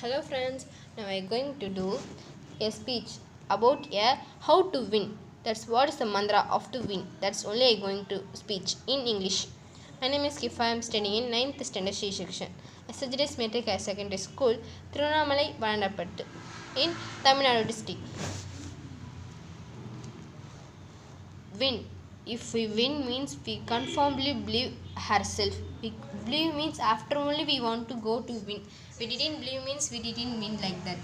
Hello friends, now I am going to do a speech about a how to win. That's what is the mantra of to win. That's only I going to speech in English. My name is KIFFAYA. I am studying in 9th standard C section. I suggest Metric High Secondary School, Tirunamalai, Valanapattu in Tamil Nadu district. Win. If we win means we confirmly believe ourselves. We believe means after only we want to go to win. We didn't believe means we didn't win like that.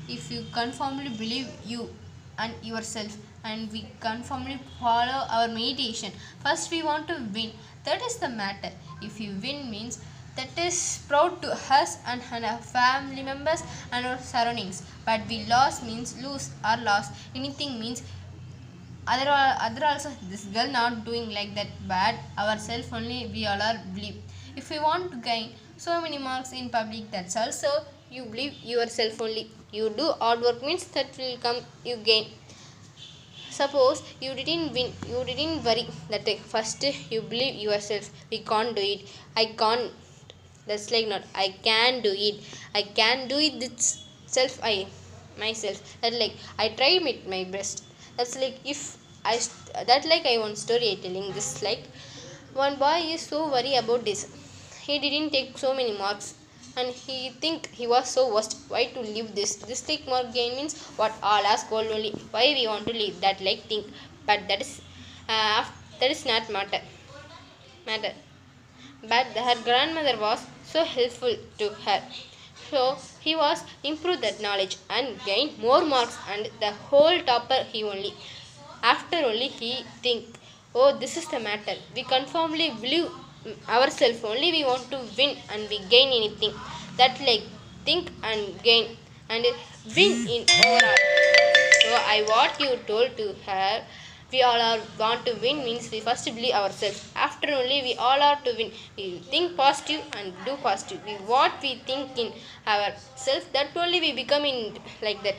If you confirmly believe you and yourself and we confirmly follow our meditation. First we want to win. That is the matter. If you win means that is proud to us and our family members and our surroundings. But we lost means lose or lost. Anything means other also this girl not doing like that bad ourselves only we all are believe. If we want to gain so many marks in public, that's also you believe yourself only. You do hard work means that will come you gain. Suppose you didn't win, you didn't worry that first you believe yourself. We can't do it, I can't, that's like not I can do it, I can do it itself. I myself that like I try with my best. That's like if that like I want story telling this like one boy is so worried about this. He didn't take so many marks and he think he was so worst. Why to leave this take mark gain means what all ask goal only. Why we want to leave that like think. But that is not matter. But her grandmother was so helpful to her. So he was improved that knowledge and gained more marks and the whole topper he only. After only he think, oh this is the matter. We confirmly believe ourselves only we want to win and we gain anything. That like think and gain and win in overall. So I what you told to her, we all are want to win means we first believe ourselves. After only we all are to win. We think positive and do positive. We what we think in ourselves that only we become in like that.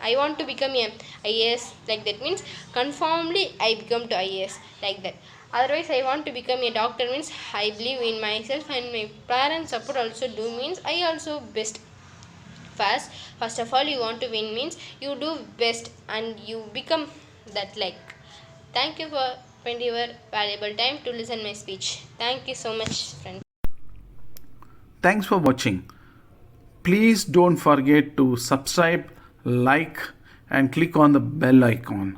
I want to become a IAS like that means conformly I become to IAS like that. Otherwise I want to become a doctor means I believe in myself and my parents support also do means I also best. First of all you want to win means you do best and you become that like. Thank you for spending your valuable time to listen my speech. Thank you so much friends. Thanks for watching. Please don't forget to subscribe, like, and click on the bell icon.